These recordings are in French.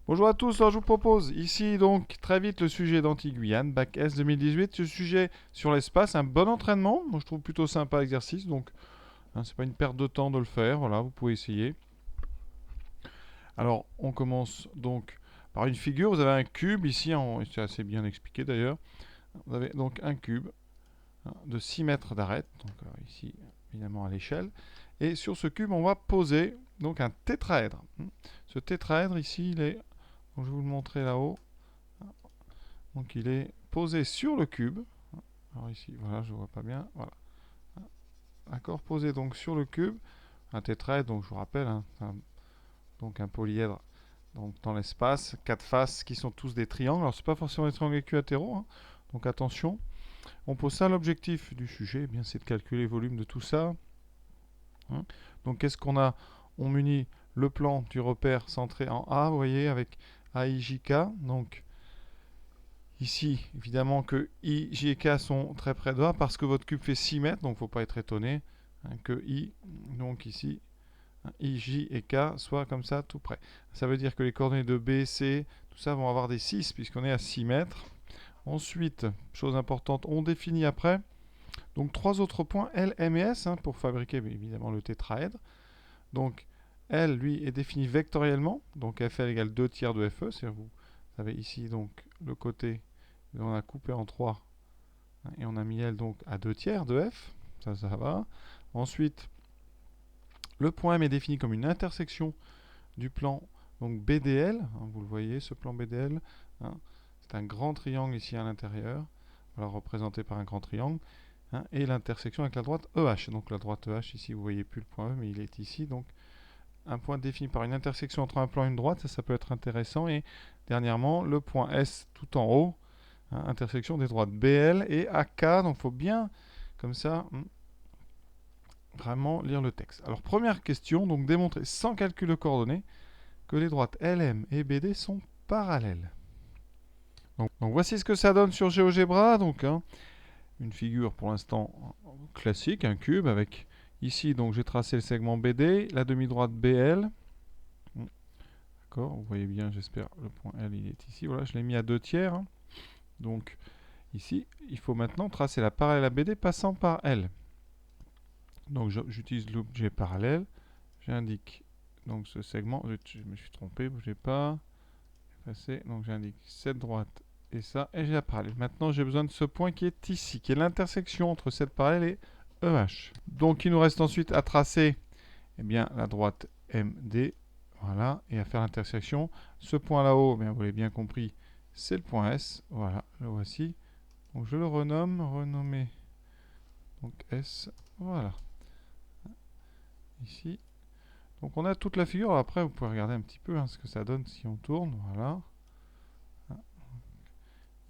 Bonjour à tous, alors je vous propose ici donc très vite le sujet d'Anti-Guyane, Bac S 2018, ce sujet sur l'espace, un bon entraînement, moi je trouve plutôt sympa l'exercice, donc c'est pas une perte de temps de le faire, voilà, vous pouvez essayer. Alors on commence donc par une figure, vous avez un cube ici, c'est assez bien expliqué d'ailleurs, vous avez donc un cube de 6 mètres d'arête, donc ici évidemment à l'échelle, et sur ce cube on va poser donc un tétraèdre. Ce tétraèdre ici il est, donc je vais vous le montrer là-haut. Donc il est posé sur le cube. Alors ici, voilà, je ne vois pas bien. Voilà. D'accord, posé donc sur le cube. Un tétraèdre, donc je vous rappelle, donc un polyèdre donc dans l'espace. Quatre faces qui sont tous des triangles. Alors c'est pas forcément des triangles équilatéraux. Donc attention. On pose ça. L'objectif du sujet, eh bien, c'est de calculer le volume de tout ça. Donc qu'est-ce qu'on a? On munit le plan du repère centré en A, vous voyez, avec AIJK. Donc ici, évidemment que I, J et K sont très près de A parce que votre cube fait 6 mètres, donc il ne faut pas être étonné que I, donc ici, I, J et K soient comme ça tout près. Ça veut dire que les coordonnées de B, C, tout ça vont avoir des 6 puisqu'on est à 6 mètres. Ensuite, chose importante, on définit après donc trois autres points L, M et S pour fabriquer évidemment le tétraèdre. Donc L, lui, est défini vectoriellement, donc FL égale 2 tiers de FE, c'est-à-dire vous avez ici donc le côté, on a coupé en 3 et on a mis L donc à 2 tiers de F, ça va. Ensuite, le point M est défini comme une intersection du plan donc BDL, vous le voyez ce plan BDL, c'est un grand triangle ici à l'intérieur, voilà, représenté par un grand triangle, et l'intersection avec la droite EH, donc la droite EH ici vous voyez plus le point E mais il est ici, donc un point défini par une intersection entre un plan et une droite, ça peut être intéressant, et dernièrement le point S tout en haut, intersection des droites BL et AK, donc il faut bien, comme ça, vraiment lire le texte. Alors première question, donc démontrer sans calcul de coordonnées que les droites LM et BD sont parallèles. Donc voici ce que ça donne sur GeoGebra, donc une figure pour l'instant classique, un cube avec ici, donc j'ai tracé le segment BD, la demi-droite BL. D'accord, vous voyez bien, j'espère, le point L il est ici, voilà, je l'ai mis à 2 tiers. Donc ici, il faut maintenant tracer la parallèle à BD passant par L. Donc j'utilise l'objet parallèle, j'indique donc ce segment, je me suis trompé, bougez pas, effacé, donc j'indique cette droite et ça, et j'ai la parallèle. Maintenant j'ai besoin de ce point qui est ici, qui est l'intersection entre cette parallèle et EH. Donc il nous reste ensuite à tracer bien, la droite MD, voilà, et à faire l'intersection. Ce point là-haut, vous l'avez bien compris, c'est le point S, voilà, le voici. Donc je le renommer donc S, voilà, ici. Donc on a toute la figure, alors après vous pouvez regarder un petit peu ce que ça donne si on tourne, voilà.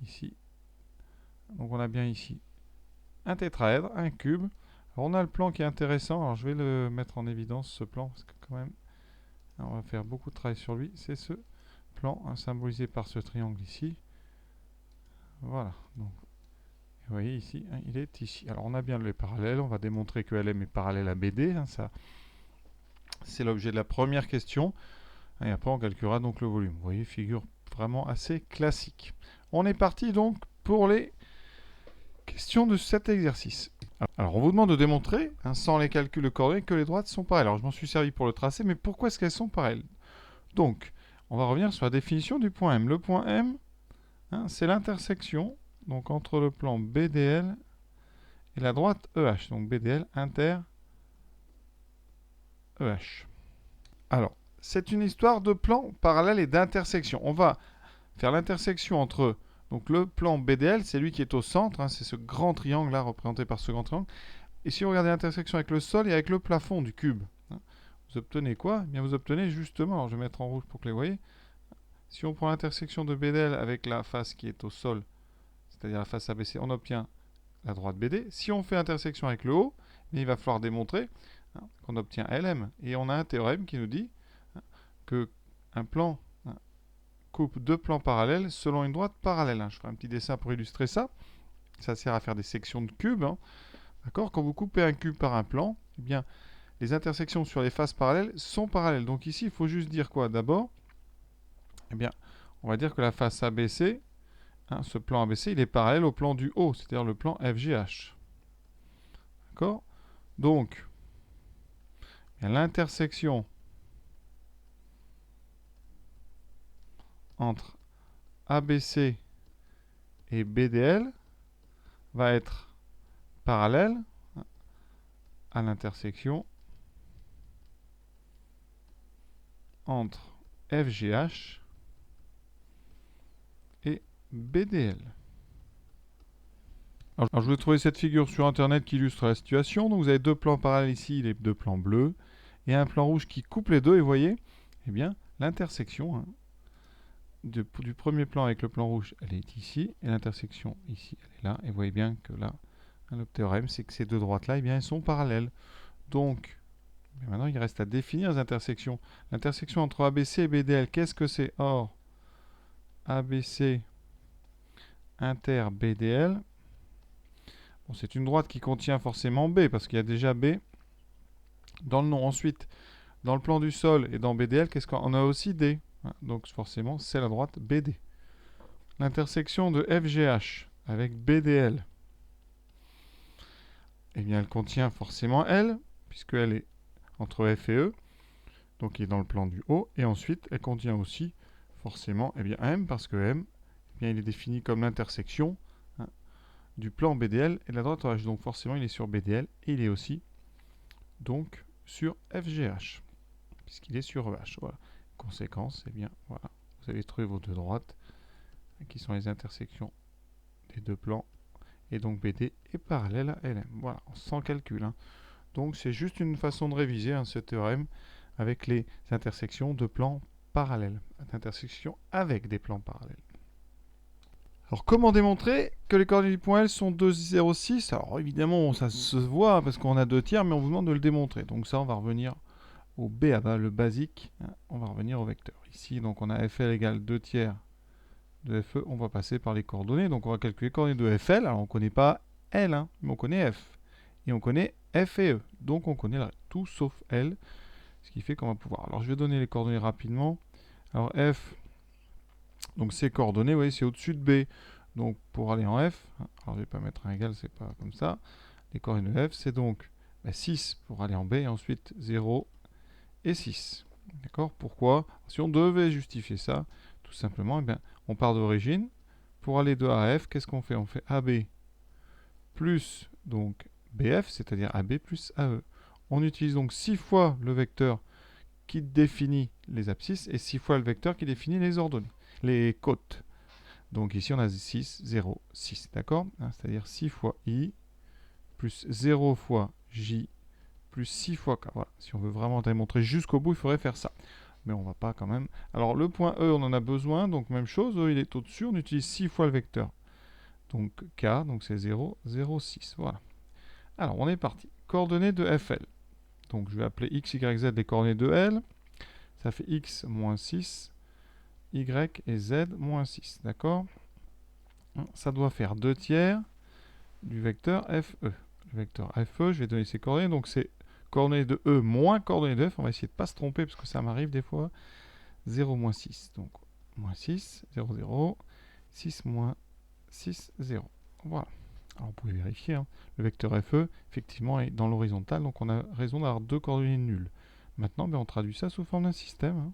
Ici. Donc on a bien ici un tétraèdre, un cube. Alors on a le plan qui est intéressant, alors je vais le mettre en évidence ce plan, parce que quand même, on va faire beaucoup de travail sur lui. C'est ce plan symbolisé par ce triangle ici. Voilà, donc vous voyez ici, il est ici. Alors on a bien les parallèles, on va démontrer que LM est parallèle à BD, ça c'est l'objet de la première question. Et après on calculera donc le volume. Vous voyez, figure vraiment assez classique. On est parti donc pour les questions de cet exercice. Alors on vous demande de démontrer, sans les calculs de coordonnées, que les droites sont parallèles. Alors je m'en suis servi pour le tracer, mais pourquoi est-ce qu'elles sont parallèles? Donc, on va revenir sur la définition du point M. Le point M, c'est l'intersection donc entre le plan BDL et la droite EH. Donc BDL inter EH. Alors, c'est une histoire de plan parallèle et d'intersection. On va faire l'intersection entre donc le plan BDL, c'est lui qui est au centre, c'est ce grand triangle là représenté par ce grand triangle. Et si vous regardez l'intersection avec le sol et avec le plafond du cube, vous obtenez quoi? Eh bien, vous obtenez justement, alors je vais mettre en rouge pour que les voyez. Si on prend l'intersection de BDL avec la face qui est au sol, c'est-à-dire la face ABC, on obtient la droite BD. Si on fait intersection avec le haut, il va falloir démontrer qu'on obtient LM. Et on a un théorème qui nous dit que un plan coupe deux plans parallèles selon une droite parallèle. Je ferai un petit dessin pour illustrer ça. Ça sert à faire des sections de cubes. D'accord? Quand vous coupez un cube par un plan, eh bien, les intersections sur les faces parallèles sont parallèles. Donc ici, il faut juste dire quoi? D'abord, Eh bien, on va dire que la face ABC, hein, ce plan ABC, il est parallèle au plan du haut, c'est-à-dire le plan FGH. D'accord? Donc, l'intersection entre ABC et BDL va être parallèle à l'intersection entre FGH et BDL. Alors, je voulais trouver cette figure sur internet qui illustre la situation. Donc vous avez deux plans parallèles ici, les deux plans bleus, et un plan rouge qui coupe les deux. Et vous voyez, eh bien, l'intersection, hein, du premier plan avec le plan rouge, elle est ici, et l'intersection ici, elle est là. Et vous voyez bien que là, hein, le théorème, c'est que ces deux droites-là, eh bien, elles sont parallèles. Donc, maintenant, il reste à définir les intersections. L'intersection entre ABC et BDL, qu'est-ce que c'est? Or, ABC inter BDL, bon, c'est une droite qui contient forcément B, parce qu'il y a déjà B dans le nom. Ensuite, dans le plan du sol et dans BDL, qu'est-ce qu'on a aussi D, hein, donc forcément, c'est la droite BD. L'intersection de FGH avec BDL, eh bien, elle contient forcément L, puisqu'elle est entre F et E, donc qui est dans le plan du haut. Et ensuite, elle contient aussi forcément eh bien, M, parce que M, eh bien, il est défini comme l'intersection, hein, du plan BDL et de la droite OH. Donc forcément, il est sur BDL et il est aussi donc sur FGH, puisqu'il est sur EH. Voilà. Conséquence, eh bien, voilà, vous avez trouvé vos deux droites, qui sont les intersections des deux plans, et donc BD est parallèle à LM. Voilà, sans calcul, hein. Donc c'est juste une façon de réviser, hein, ce théorème avec les intersections de plans parallèles, intersections avec des plans parallèles. Alors comment démontrer que les coordonnées du point L sont 2, 0, 6? Alors évidemment ça se voit parce qu'on a 2 tiers, mais on vous demande de le démontrer. Donc ça, on va revenir au B, le basique, hein, on va revenir au vecteur. Ici, donc on a FL égale 2 tiers de FE, on va passer par les coordonnées. Donc on va calculer les coordonnées de FL. Alors on ne connaît pas L, hein, mais on connaît F. Et on connaît F et E. Donc on connaît tout sauf L, ce qui fait qu'on va pouvoir. Alors je vais donner les coordonnées rapidement. Alors F, donc ces coordonnées, vous voyez, c'est au-dessus de B. Donc pour aller en F, alors je ne vais pas mettre un égal, c'est pas comme ça. Les coordonnées de F, c'est donc 6 pour aller en B, et ensuite 0 et 6. D'accord? Pourquoi? Si on devait justifier ça, tout simplement, eh bien, on part d'origine. Pour aller de A à F, qu'est-ce qu'on fait? On fait AB plus donc BF, c'est-à-dire AB plus AE. On utilise donc 6 fois le vecteur qui définit les abscisses et 6 fois le vecteur qui définit les ordonnées, les côtes. Donc ici, on a 6, 0, 6, d'accord? C'est-à-dire 6 fois I plus 0 fois J plus 6 fois K. Voilà. Si on veut vraiment démontrer jusqu'au bout, il faudrait faire ça. Mais on ne va pas quand même. Alors le point E, on en a besoin, donc même chose, E il est au-dessus, on utilise 6 fois le vecteur. Donc K, donc c'est 0, 0, 6. Voilà. Alors on est parti. Coordonnées de FL. Donc je vais appeler X, Y, Z les coordonnées de L. Ça fait X moins 6, Y et Z moins 6. D'accord? Ça doit faire 2 tiers du vecteur FE. Le vecteur FE, je vais donner ses coordonnées. Donc c'est coordonnées de E moins coordonnées de F. On va essayer de ne pas se tromper parce que ça m'arrive des fois. 0 moins 6. Donc moins 6, 0, 0. 6 moins 6, 0. Voilà. Alors vous pouvez vérifier. Hein. Le vecteur FE, effectivement, est dans l'horizontale. Donc on a raison d'avoir deux coordonnées nulles. Maintenant, on traduit ça sous forme d'un système. Hein.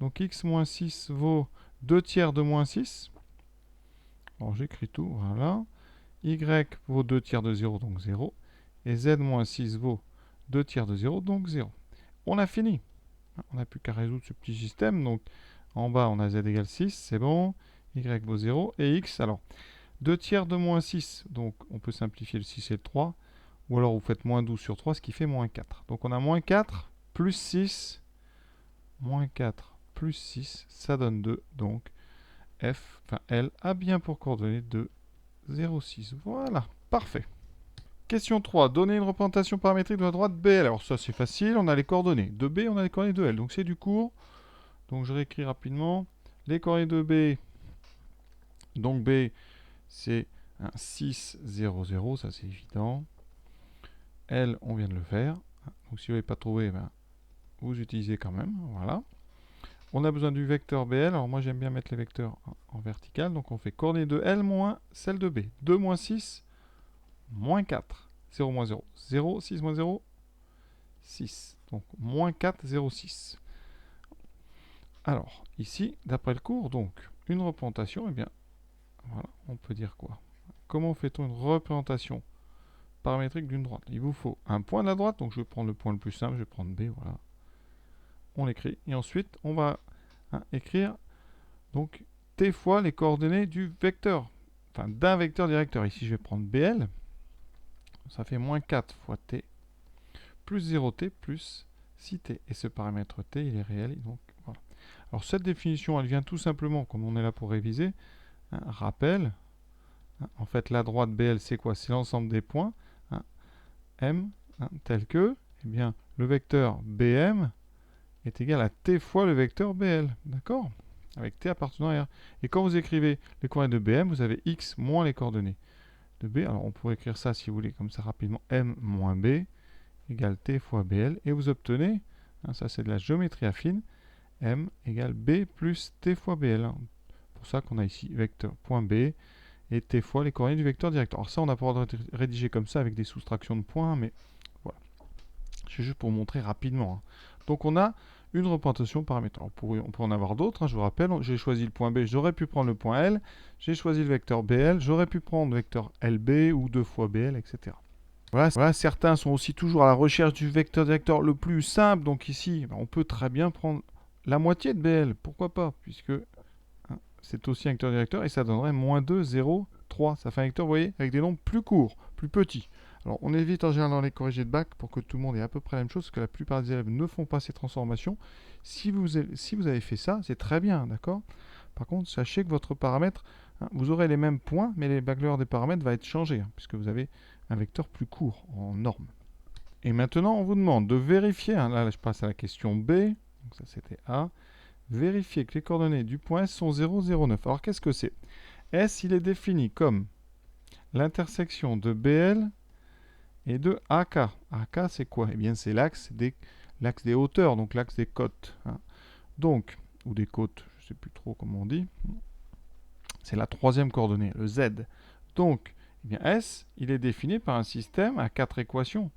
Donc x moins 6 vaut 2 tiers de moins 6. Alors j'écris tout, voilà. Y vaut 2 tiers de 0, donc 0. Et z moins 6 vaut 2 tiers de 0, donc 0. On a fini. On n'a plus qu'à résoudre ce petit système. Donc en bas, on a z égale 6, c'est bon. Y vaut 0. Et x, alors 2 tiers de moins 6. Donc on peut simplifier le 6 et le 3. Ou alors vous faites moins 12 sur 3, ce qui fait moins 4. Donc on a moins 4 plus 6. Moins 4 plus 6, ça donne 2. Donc F, enfin L, a bien pour coordonnées 2, 0, 6. Voilà, parfait. Question 3. Donner une représentation paramétrique de la droite BL. Alors ça c'est facile, on a les coordonnées de B, on a les coordonnées de L. Donc c'est du court. Donc je réécris rapidement. Les coordonnées de B. Donc B, c'est un 6, 0, 0, ça c'est évident. L, on vient de le faire. Donc si vous n'avez pas trouvé, ben, vous utilisez quand même. Voilà. on a besoin du vecteur BL. Alors moi j'aime bien mettre les vecteurs en vertical. Donc on fait coordonnée de L moins celle de B. 2 moins 6, moins 4. 0 moins 0. 0, 6 moins 0, 6. Donc moins 4, 0, 6. Alors ici, d'après le cours, donc une représentation, eh bien, voilà, on peut dire quoi? Comment fait-on une représentation paramétrique d'une droite? Il vous faut un point de la droite. Donc je vais prendre le point le plus simple. Je vais prendre B, voilà. On l'écrit. Et ensuite, on va écrire donc t fois les coordonnées du vecteur, enfin d'un vecteur directeur. Ici, je vais prendre BL, ça fait moins 4 fois t, plus 0t, plus 6t. Et ce paramètre t, il est réel. Donc, voilà. Alors, cette définition, elle vient tout simplement, comme on est là pour réviser, rappel. En fait, la droite BL, c'est quoi? C'est l'ensemble des points, M, tel que, eh bien, le vecteur BM est égal à t fois le vecteur BL. D'accord? Avec t appartenant à R. Et quand vous écrivez les coordonnées de BM, vous avez x moins les coordonnées de B. Alors on pourrait écrire ça, si vous voulez, comme ça rapidement, M moins B égale t fois BL. Et vous obtenez, ça c'est de la géométrie affine, M égale B plus t fois BL. C'est pour ça qu'on a ici vecteur point B et t fois les coordonnées du vecteur directeur. Alors ça, on a pas le droit de rédiger comme ça avec des soustractions de points, mais voilà. C'est juste pour montrer rapidement. Donc on a une représentation paramétrique. On peut en avoir d'autres, je vous rappelle, j'ai choisi le point B, j'aurais pu prendre le point L, j'ai choisi le vecteur BL, j'aurais pu prendre le vecteur LB ou 2 fois BL, etc. Voilà, certains sont aussi toujours à la recherche du vecteur directeur le plus simple, donc ici, on peut très bien prendre la moitié de BL, pourquoi pas, puisque c'est aussi un vecteur directeur, et ça donnerait moins 2, 0, 3. Ça fait un vecteur, vous voyez, avec des nombres plus courts, plus petits. Alors, on évite en général dans les corrigés de bac pour que tout le monde ait à peu près la même chose, parce que la plupart des élèves ne font pas ces transformations. Si vous avez fait ça, c'est très bien, d'accord? Par contre, sachez que votre paramètre, vous aurez les mêmes points, mais les valeurs des paramètres va être changée, puisque vous avez un vecteur plus court en norme. Et maintenant, on vous demande de vérifier, là je passe à la question B, donc ça c'était A, vérifier que les coordonnées du point S sont 0, 0, 9. Alors qu'est-ce que c'est? S, il est défini comme l'intersection de BL et de AK. AK, c'est quoi? Eh bien, c'est l'axe des hauteurs, donc l'axe des côtes. Donc, ou des côtes, je ne sais plus trop comment on dit. C'est la troisième coordonnée, le Z. Donc, eh bien, S, il est défini par un système à 4 équations.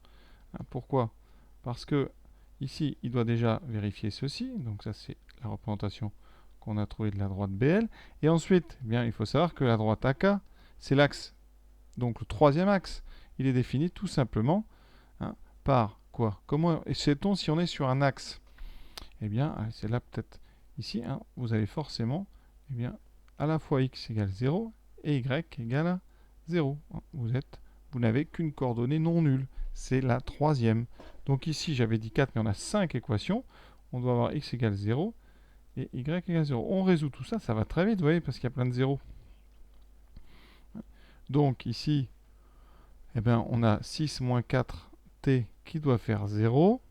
Pourquoi? Parce que ici, il doit déjà vérifier ceci. Donc ça, c'est la représentation qu'on a trouvée de la droite BL. Et ensuite, eh bien, il faut savoir que la droite AK, c'est l'axe. Donc le troisième axe, il est défini tout simplement par quoi? Comment sait-on si on est sur un axe? Eh bien, c'est là peut-être ici, vous avez forcément eh bien, à la fois x égale 0 et y égale à 0. Vous n'avez qu'une coordonnée non nulle. C'est la troisième. Donc ici, j'avais dit 4, mais on a 5 équations. On doit avoir x égale 0 et y égale 0. On résout tout ça, ça va très vite, vous voyez, parce qu'il y a plein de zéros. Donc ici, eh bien, on a 6 moins 4t qui doit faire 0.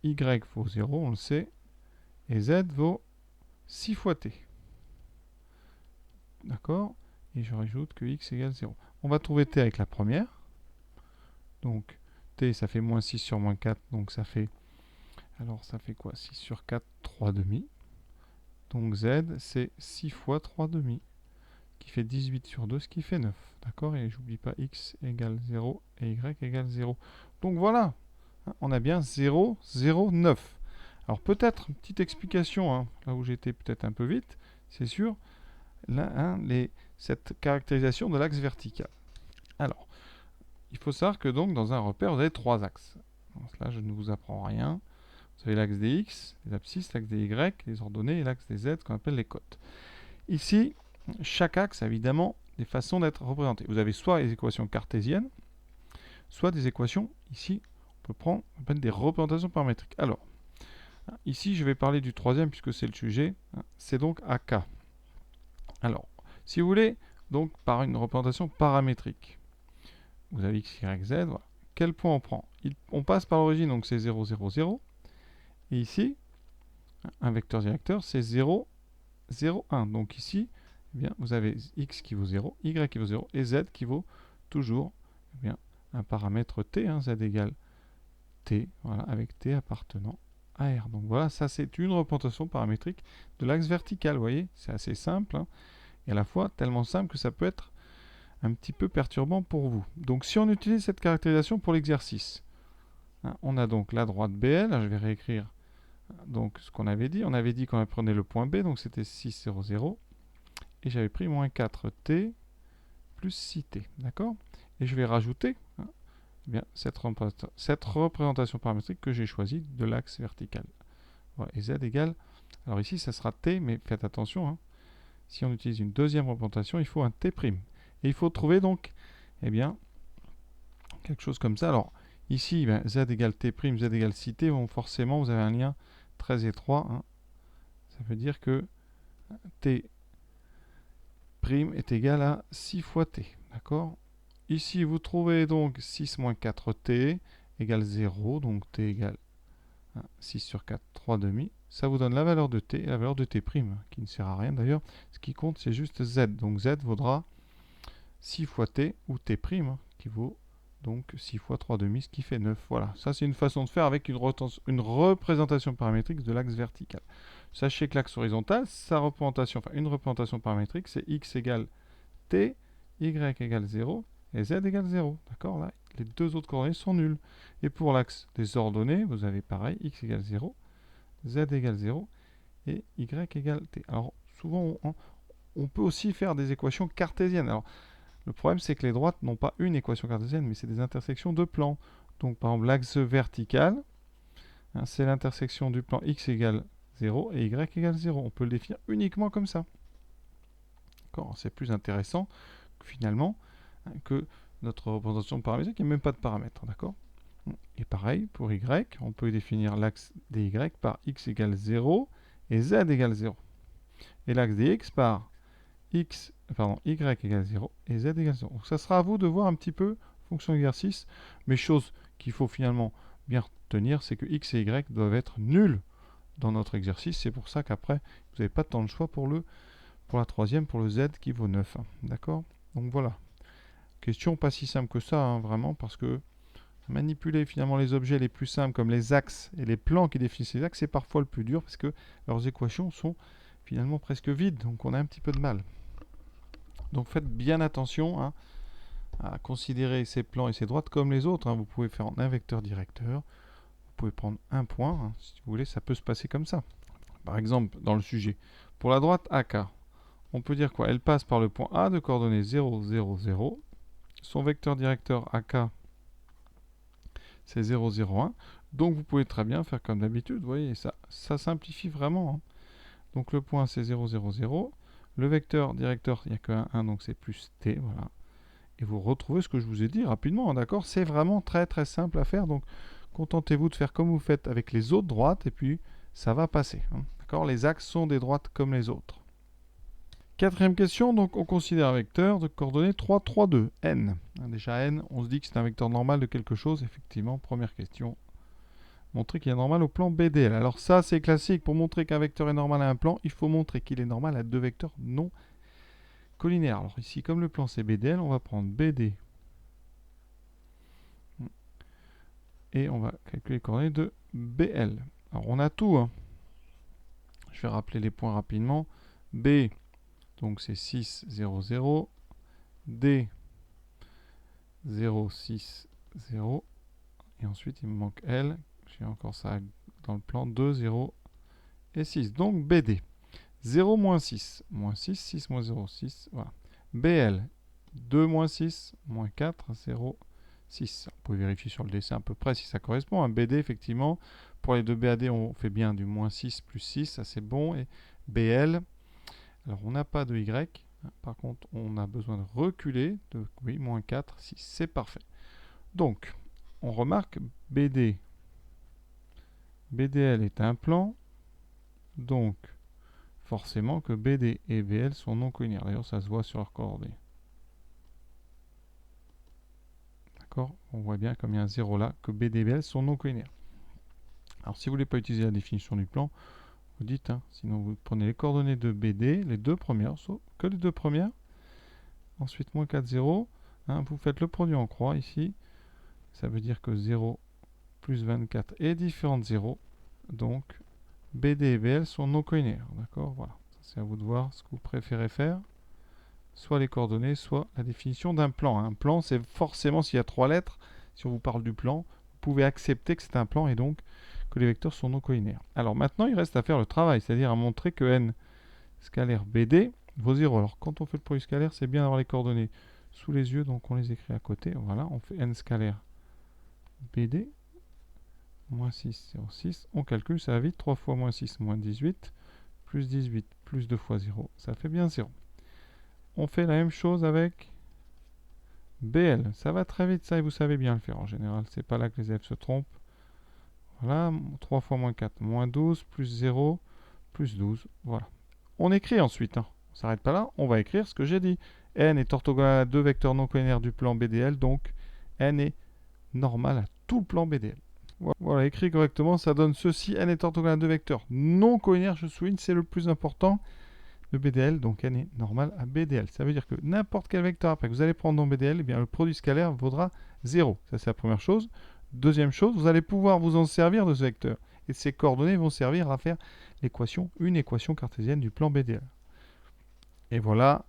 Y vaut 0, on le sait. Et z vaut 6 fois t. D'accord? Et je rajoute que x égale 0. On va trouver t avec la première. Donc, t, ça fait moins 6 sur moins 4. Donc, ça fait... Alors, ça fait quoi? 6 sur 4, 3 demi. Donc, z, c'est 6 fois 3 demi. Qui fait 18 sur 2, ce qui fait 9. D'accord? Et j'oublie pas x égale 0 et y égale 0. Donc, voilà. On a bien 0, 0, 9. Alors, peut-être, une petite explication, là où j'étais peut-être un peu vite, c'est sûr. Là, cette caractérisation de l'axe vertical. Alors, il faut savoir que donc dans un repère, vous avez 3 axes. Donc, là, je ne vous apprends rien. Vous avez l'axe des x, les abscisses, l'axe des y, les ordonnées, et l'axe des z, qu'on appelle les côtes. Ici, chaque axe a évidemment des façons d'être représenté. Vous avez soit les équations cartésiennes, soit des équations, ici, on peut prendre des représentations paramétriques. Alors, ici, je vais parler du troisième puisque c'est le sujet. C'est donc AK. Alors, si vous voulez, donc par une représentation paramétrique, vous avez x, y, z, voilà. Quel point on prend? On passe par l'origine, donc c'est 0, 0, 0. Et ici, un vecteur directeur, c'est 0, 0, 1. Donc ici, eh bien, vous avez x qui vaut 0, y qui vaut 0, et z qui vaut toujours eh bien, un paramètre t, z égale t, voilà, avec t appartenant AR. Donc voilà, ça c'est une représentation paramétrique de l'axe vertical. Vous voyez, c'est assez simple, hein, et à la fois tellement simple que ça peut être un petit peu perturbant pour vous. Donc si on utilise cette caractérisation pour l'exercice, hein, on a donc la droite BL. Je vais réécrire donc ce qu'on avait dit. On avait dit qu'on prenait le point B, donc c'était 6, 0, 0. Et j'avais pris moins 4T plus 6T. D'accord? Et je vais rajouter, hein, bien, cette représentation paramétrique que j'ai choisie de l'axe vertical. Voilà, et Z égale... Alors ici, ça sera T, mais faites attention, hein, si on utilise une deuxième représentation, il faut un T'. Et il faut trouver donc, eh bien, quelque chose comme ça. Alors, ici, ben, Z égale T', Z égale 6T, bon, forcément, vous avez un lien très étroit, hein. Ça veut dire que T' est égal à 6 fois T. D'accord? Ici, vous trouvez donc 6 moins 4T égale 0. Donc T égale 6 sur 4, 3 demi. Ça vous donne la valeur de T et la valeur de T', qui ne sert à rien d'ailleurs. Ce qui compte, c'est juste Z. Donc Z vaudra 6 fois T, ou T', qui vaut donc 6 fois 3 demi, ce qui fait 9. Voilà, ça c'est une façon de faire avec une représentation paramétrique de l'axe vertical. Sachez que l'axe horizontal, une représentation paramétrique, c'est x égale t, y égale 0 et z égale 0. D'accord? Là, les deux autres coordonnées sont nulles. Et pour l'axe des ordonnées, vous avez pareil, x égale 0, z égale 0 et y égale t. Alors, souvent, on peut aussi faire des équations cartésiennes. Alors, le problème, c'est que les droites n'ont pas une équation cartésienne, mais c'est des intersections de plans. Donc, par exemple, l'axe vertical, hein, c'est l'intersection du plan x égale 0 et y égale 0. On peut le définir uniquement comme ça. C'est plus intéressant finalement que notre représentation paramétrique, il n'y a même pas de paramètres. D'accord? Et pareil, pour y, on peut définir l'axe des y par x égale 0 et z égale 0. Et l'axe des x par y égale 0 et z égale 0. Donc ça sera à vous de voir un petit peu, fonction d'exercice, mais chose qu'il faut finalement bien retenir, c'est que x et y doivent être nuls dans notre exercice. C'est pour ça qu'après, vous n'avez pas tant de choix pour la troisième, pour le z qui vaut 9. D'accord? Donc voilà. Question pas si simple que ça, hein, vraiment, parce que manipuler finalement les objets les plus simples, comme les axes et les plans qui définissent les axes, c'est parfois le plus dur, parce que leurs équations sont finalement presque vides, donc on a un petit peu de mal. Donc faites bien attention, hein, à considérer ces plans et ces droites comme les autres, hein. Vous pouvez faire en un vecteur directeur, vous pouvez prendre un point, hein, si vous voulez, ça peut se passer comme ça. Par exemple, dans le sujet, pour la droite AK, on peut dire quoi? Elle passe par le point A de coordonnées 0, 0, 0. Son vecteur directeur AK, c'est 0, 0, 1. Donc vous pouvez très bien faire comme d'habitude. Vous voyez, ça simplifie vraiment, hein. Donc le point, c'est 0, 0, 0. Le vecteur directeur, il n'y a que 1, donc c'est plus t. Voilà. Et vous retrouvez ce que je vous ai dit rapidement, hein, d'accord? C'est vraiment très très simple à faire. Donc contentez-vous de faire comme vous faites avec les autres droites, et puis ça va passer, hein, d'accord? Les axes sont des droites comme les autres. Quatrième question, donc on considère un vecteur de coordonnées 3, 3, 2, n. Déjà n, on se dit que c'est un vecteur normal de quelque chose, effectivement. Première question, montrer qu'il est normal au plan BDL. Alors ça, c'est classique. Pour montrer qu'un vecteur est normal à un plan, il faut montrer qu'il est normal à deux vecteurs non collinaires. Alors ici, comme le plan c'est BDL, on va prendre BD. Et on va calculer les coordonnées de BL. Alors on a tout, hein. Je vais rappeler les points rapidement. B, donc c'est 6, 0, 0. D, 0, 6, 0. Et ensuite, il me manque L. J'ai encore ça dans le plan. 2, 0 et 6. Donc BD. 0, moins 6. Moins 6, 6, moins 0, 6. Voilà. BL. 2, moins 6, moins 4, 0, 6. Vous pouvez vérifier sur le dessin à peu près si ça correspond. Un BD, effectivement, pour les deux BAD, on fait bien du moins 6 plus 6. Ça, c'est bon. Et BL, alors on n'a pas de Y. Par contre, on a besoin de reculer. Oui, moins 4, 6. C'est parfait. Donc, on remarque BD. BDL est un plan. Donc, forcément que BD et BL sont non collinaires. D'ailleurs, ça se voit sur leurs coordonnées. D'accord? On voit bien, comme il y a un 0 là, que BD et BL sont non collinaires. Alors, si vous ne voulez pas utiliser la définition du plan, vous dites, hein, sinon vous prenez les coordonnées de BD, les deux premières, sauf que les deux premières. Ensuite, moins 4, 0. Hein, vous faites le produit en croix ici. Ça veut dire que 0 plus 24 est différent de 0. donc BD et BL sont non collinéaires. D'accord, voilà. C'est à vous de voir ce que vous préférez faire. Soit les coordonnées, soit la définition d'un plan. Un plan, c'est forcément, s'il y a 3 lettres, si on vous parle du plan, vous pouvez accepter que c'est un plan et donc que les vecteurs sont non collinéaires. Alors maintenant, il reste à faire le travail, c'est-à-dire à montrer que n scalaire BD vaut 0. Alors quand on fait le produit scalaire, c'est bien d'avoir les coordonnées sous les yeux, donc on les écrit à côté. Voilà, on fait n scalaire BD, moins 6, 0, 6. On calcule, ça va vite. 3 fois moins 6, moins 18, plus 18, plus 2 fois 0, ça fait bien 0. On fait la même chose avec BL. Ça va très vite, ça, et vous savez bien le faire en général. C'est pas là que les élèves se trompent. Voilà, 3 fois moins 4, moins 12, plus 0, plus 12. Voilà. On écrit ensuite. On ne s'arrête pas là. On va écrire ce que j'ai dit. N est orthogonal à deux vecteurs non collinéaires du plan BDL. Donc, N est normal à tout le plan BDL. Voilà, écrit correctement, ça donne ceci. N est orthogonal à deux vecteurs non collinéaires. Je souligne, c'est le plus important de BDL. Donc, N est normal à BDL. Ça veut dire que n'importe quel vecteur après que vous allez prendre dans BDL, eh bien, le produit scalaire vaudra 0. Ça, c'est la première chose. Deuxième chose, vous allez pouvoir vous en servir de ce vecteur. Et ces coordonnées vont servir à faire une équation cartésienne du plan BDL. Et voilà,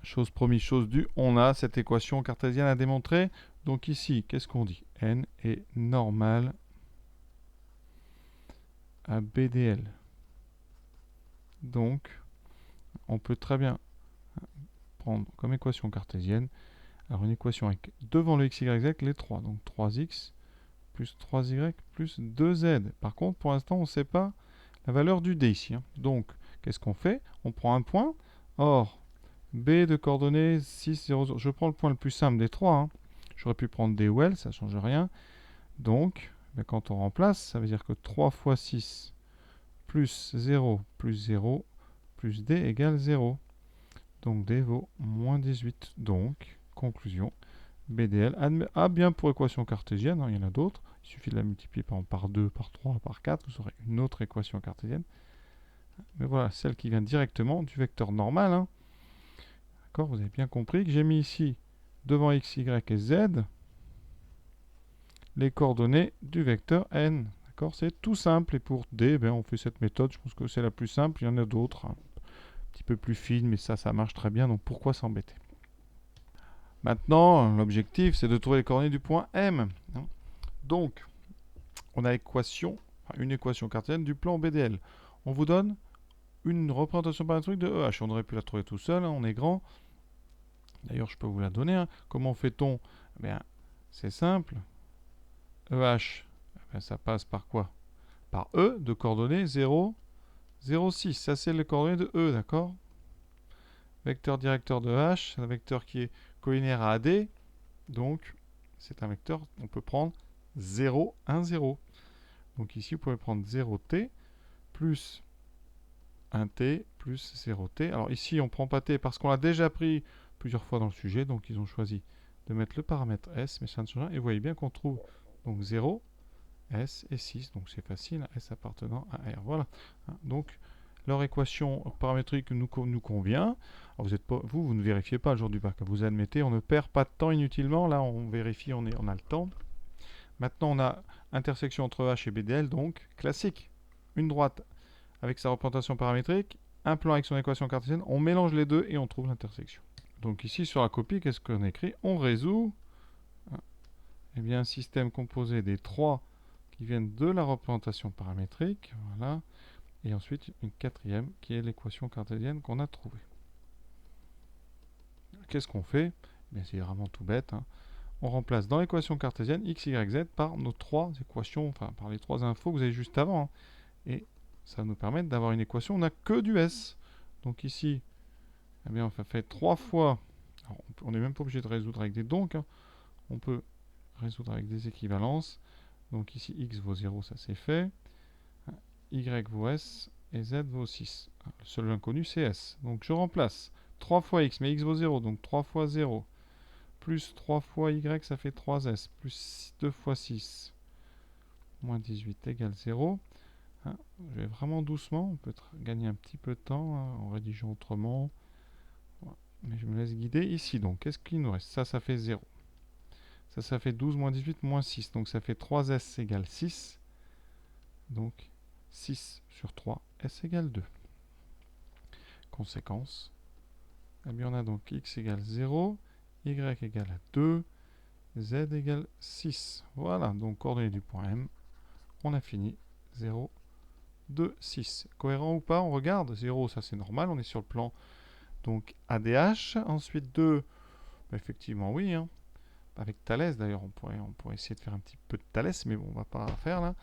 chose promise, chose due, on a cette équation cartésienne à démontrer. Donc ici, qu'est-ce qu'on dit? N est normal à BDL. Donc, on peut très bien prendre comme équation cartésienne, alors une équation avec devant le x, y, z, les 3. Donc 3x plus 3y plus 2z. Par contre, pour l'instant, on ne sait pas la valeur du d ici. Donc, qu'est-ce qu'on fait? On prend un point. Or, b de coordonnées 6, 0, 0. Je prends le point le plus simple des 3. J'aurais pu prendre d ou l, ça ne change rien. Donc, quand on remplace, ça veut dire que 3 fois 6 plus 0 plus d égale 0. Donc d vaut moins 18. Donc, conclusion, BDL a bien pour équation cartésienne, il y en a d'autres. Il suffit de la multiplier par 2, par 3, par 4, vous aurez une autre équation cartésienne. Mais voilà, celle qui vient directement du vecteur normal. D'accord, vous avez bien compris que j'ai mis ici, devant x, y et z, les coordonnées du vecteur n. D'accord, c'est tout simple. Et pour d, on fait cette méthode. Je pense que c'est la plus simple. Il y en a d'autres, un petit peu plus fines, mais ça marche très bien. Donc pourquoi s'embêter? Maintenant, l'objectif, c'est de trouver les coordonnées du point M. Donc, on a une équation cartésienne du plan BDL. On vous donne une représentation paramétrique de EH. On aurait pu la trouver tout seul, on est grand. D'ailleurs, je peux vous la donner. Comment fait-on? C'est simple. EH, ça passe par quoi? Par E de coordonnées 0, 0, 6. Ça, c'est les coordonnées de E, d'accord? Vecteur directeur de H, c'est un vecteur qui est collinéaire à AD. Donc, c'est un vecteur, on peut prendre 0, 1, 0. Donc ici, vous pouvez prendre 0t plus 1t plus 0t. Alors ici, on ne prend pas t parce qu'on l'a déjà pris plusieurs fois dans le sujet. Donc ils ont choisi de mettre le paramètre s, mais ça ne change rien. Et vous voyez bien qu'on trouve donc 0, s et 6. Donc c'est facile, s appartenant à r. Voilà. Donc leur équation paramétrique nous convient. Alors vous ne vérifiez pas le jour du bac. Vous admettez, on ne perd pas de temps inutilement. Là, on vérifie, on a le temps. Maintenant, on a intersection entre H et BDL, donc classique. Une droite avec sa représentation paramétrique, un plan avec son équation cartésienne, on mélange les deux et on trouve l'intersection. Donc ici, sur la copie, qu'est-ce qu'on écrit? On résout un système composé des 3 qui viennent de la représentation paramétrique, voilà, et ensuite une quatrième qui est l'équation cartésienne qu'on a trouvée. Qu'est-ce qu'on fait? C'est vraiment tout bête. On remplace dans l'équation cartésienne x, y, z par nos 3 équations, enfin par les 3 infos que vous avez juste avant. Et ça va nous permettre d'avoir une équation, on n'a que du s. Donc ici, on fait 3 fois, alors on n'est même pas obligé de résoudre avec des donc, on peut résoudre avec des équivalences. Donc ici, x vaut 0, ça c'est fait. Y vaut s et z vaut 6. Le seul inconnu, c'est s. Donc je remplace 3 fois x, mais x vaut 0, donc 3 fois 0. Plus 3 fois y, ça fait 3s. Plus 2 fois 6, moins 18 égale 0. Je vais vraiment doucement. On peut gagner un petit peu de temps en rédigeant autrement. Mais je me laisse guider ici. Donc, qu'est-ce qu'il nous reste? Ça fait 0. Ça fait 12 moins 18 moins 6. Donc, ça fait 3s égale 6. Donc 6 sur 3, S égale 2. Conséquence, eh bien on a donc x égale 0, y égale 2, z égale 6. Voilà, donc coordonnées du point M, on a fini. 0, 2, 6. Cohérent ou pas? On regarde. 0, ça c'est normal, on est sur le plan donc ADH. Ensuite 2, bah, effectivement oui, hein. Avec Thalès d'ailleurs, on pourrait essayer de faire un petit peu de Thalès, mais bon, on va pas faire là.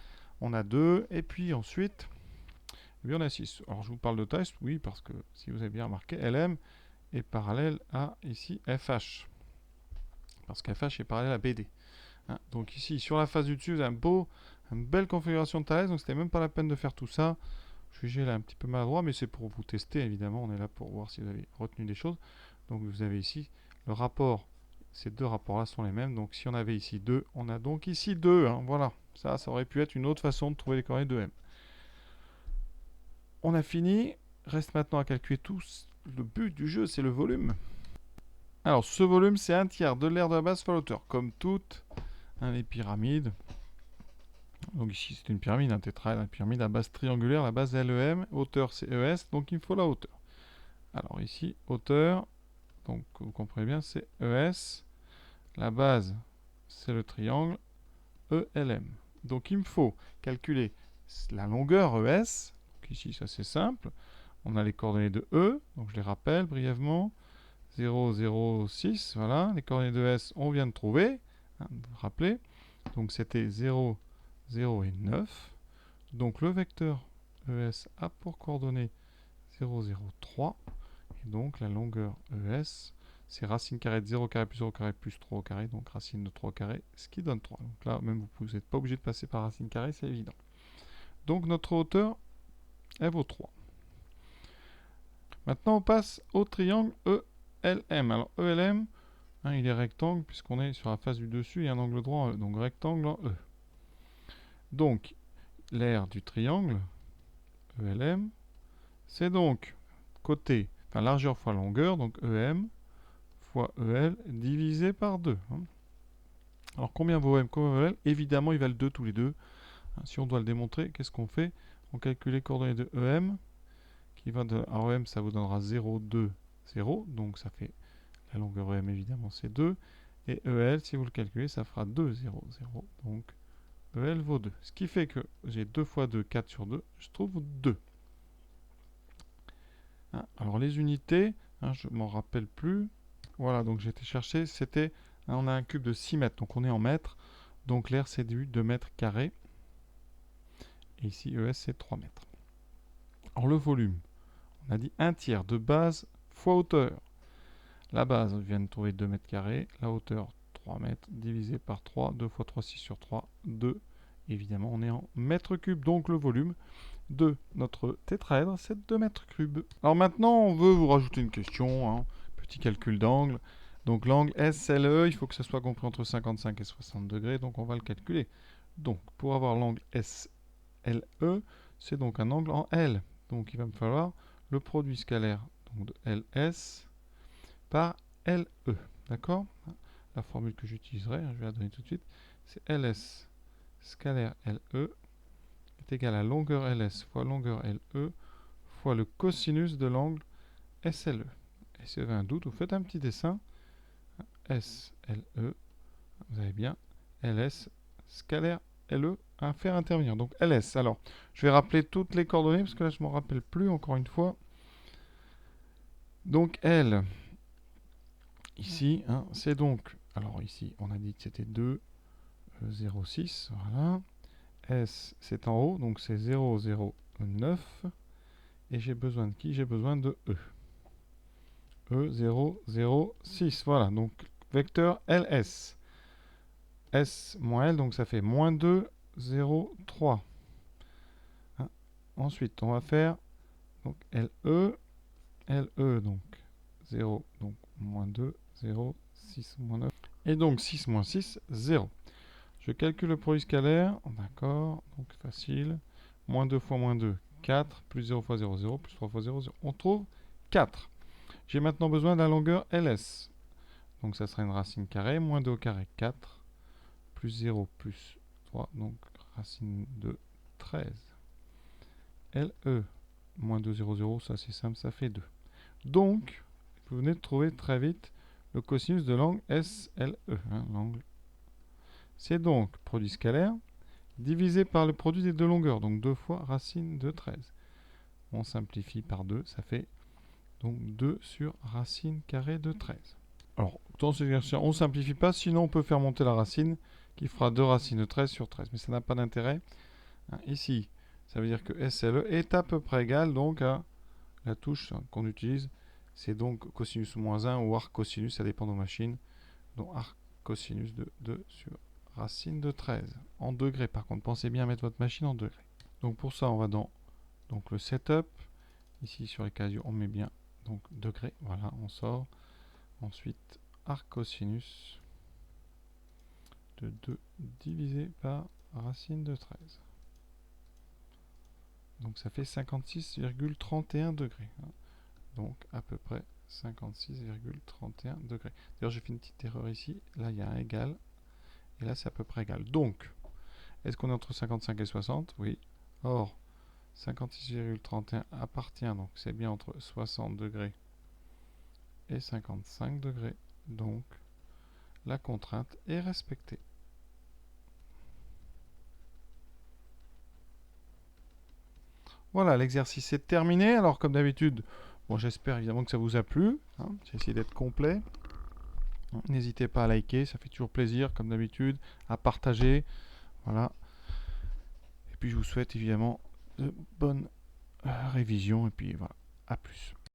On a 2, et puis ensuite, eh bien, on a 6. Alors je vous parle de Thalès, oui, parce que si vous avez bien remarqué, LM est parallèle à ici FH. Parce qu'FH est parallèle à BD. Hein, donc ici, sur la face du dessus, vous avez une belle configuration de Thalès, donc c'était même pas la peine de faire tout ça. Je suis là un petit peu maladroit, mais c'est pour vous tester, évidemment. On est là pour voir si vous avez retenu des choses. Donc vous avez ici le rapport. Ces deux rapports-là sont les mêmes. Donc si on avait ici 2, on a donc ici 2. Hein, voilà. Ça aurait pu être une autre façon de trouver les coordonnées de M. On a fini. Reste maintenant à calculer tout. Le but du jeu, c'est le volume. Alors, ce volume, c'est un tiers de l'aire de la base fois l'auteur. Comme toutes les pyramides. Donc ici, c'est une pyramide, un tétraèdre, une pyramide à base triangulaire. La base LEM, hauteur c'est ES, donc il me faut la hauteur. Alors ici, hauteur, donc vous comprenez bien, c'est ES. La base, c'est le triangle ELM. Donc il me faut calculer la longueur ES. Donc ici, ça c'est simple. On a les coordonnées de E, donc je les rappelle brièvement. 0, 0, 6, voilà. Les coordonnées de S, on vient de trouver. Hein, vous vous rappelez. Donc c'était 0, 0 et 9. Donc le vecteur ES a pour coordonnées 0, 0, 3. Et donc la longueur ES, c'est racine carrée de 0 carré plus 0 carré plus 3 au carré. Donc racine de 3 carré, ce qui donne 3. Donc là, même vous n'êtes pas obligé de passer par racine carrée, c'est évident. Donc notre hauteur, elle vaut 3. Maintenant, on passe au triangle ELM. Alors ELM, hein, il est rectangle puisqu'on est sur la face du dessus et un angle droit en E. Donc rectangle en E. Donc l'aire du triangle ELM, c'est donc côté, enfin largeur fois longueur, donc EM fois EL divisé par 2. Hein. Alors combien vaut EM, combien vaut EL? Évidemment, ils valent 2 tous les deux. Hein, si on doit le démontrer, qu'est-ce qu'on fait? On calcule les coordonnées de EM, qui va de alors EM, ça vous donnera 0, 2, 0, donc ça fait la longueur EM, évidemment, c'est 2. Et EL, si vous le calculez, ça fera 2, 0, 0. Donc EL vaut 2. Ce qui fait que j'ai 2 fois 2, 4 sur 2, je trouve 2. Hein, alors les unités, hein, je m'en rappelle plus. Voilà, donc j'ai été chercher, c'était, hein, on a un cube de 6 mètres, donc on est en mètres. Donc l'air c'est du 2 mètres carrés. Et ici ES c'est 3 mètres. Alors le volume, on a dit 1 tiers de base fois hauteur. La base, on vient de trouver 2 mètres carrés. La hauteur 3 mètres divisé par 3, 2 fois 3, 6 sur 3, 2. Évidemment, on est en mètres cubes, donc le volume de notre tétraèdre, c'est 2 mètres cubes. Alors maintenant, on veut vous rajouter une question, hein, petit calcul d'angle. Donc l'angle SLE, il faut que ça soit compris entre 55 et 60 degrés, donc on va le calculer. Donc pour avoir l'angle SLE, c'est donc un angle en L. Donc il va me falloir le produit scalaire donc de LS par LE. D'accord? La formule que j'utiliserai, je vais la donner tout de suite, c'est LS scalaire LE est égal à longueur LS fois longueur LE fois le cosinus de l'angle SLE. Et si vous avez un doute, vous faites un petit dessin. SLE, vous avez bien LS scalaire LE à faire intervenir. Donc LS. Alors, je vais rappeler toutes les coordonnées parce que là, je ne m'en rappelle plus encore une fois. Donc L, ici, hein, c'est donc, alors ici, on a dit que c'était 2, 0, 6, voilà. S, c'est en haut, donc c'est 0, 0, 9. Et j'ai besoin de qui? J'ai besoin de E. E, 0, 0, 6. Voilà, donc vecteur LS. S moins L, donc ça fait moins 2, 0, 3. Hein. Ensuite, on va faire donc LE. LE, donc 0, donc moins 2, 0, 6, moins 9. Et donc 6 moins 6, 0. Je calcule le produit scalaire. D'accord, donc facile. Moins 2 fois moins 2, 4. Plus 0 fois 0, 0. Plus 3 fois 0, 0. On trouve 4. J'ai maintenant besoin de la longueur LS. Donc ça sera une racine carrée. Moins 2 au carré, 4. Plus 0 plus 3. Donc racine de 13. LE, moins 2,00, ça c'est simple, ça fait 2. Donc, vous venez de trouver très vite le cosinus de l'angle SLE. L'angle. C'est donc produit scalaire divisé par le produit des deux longueurs, donc 2 fois racine de 13. On simplifie par 2, ça fait donc 2 sur racine carrée de 13. Alors, dans ce exercice, on ne simplifie pas, sinon on peut faire monter la racine qui fera 2 racines de 13 sur 13, mais ça n'a pas d'intérêt. Ici, ça veut dire que SLE est à peu près égal donc à la touche qu'on utilise, c'est donc cosinus moins 1 ou arc cosinus, ça dépend de nos machines. Donc arc cosinus de 2 sur racine de 13 en degrés. Par contre, pensez bien à mettre votre machine en degrés. Donc pour ça, on va dans donc le setup. Ici sur les casiers, on met bien donc degrés. Voilà, on sort. Ensuite, arc cosinus de 2 divisé par racine de 13. Donc ça fait 56,31 degrés. Donc à peu près 56,31 degrés. D'ailleurs, j'ai fait une petite erreur ici. Là, il y a un égal. Et là, c'est à peu près égal. Donc, est-ce qu'on est entre 55 et 60? Oui. Or, 56,31 appartient, donc c'est bien entre 60 degrés et 55 degrés. Donc, la contrainte est respectée. Voilà, l'exercice est terminé. Alors, comme d'habitude, bon, j'espère évidemment que ça vous a plu. J'ai essayé d'être complet. N'hésitez pas à liker, ça fait toujours plaisir, comme d'habitude, à partager. Voilà. Et puis, je vous souhaite évidemment de bonnes révisions. Et puis, voilà. À plus.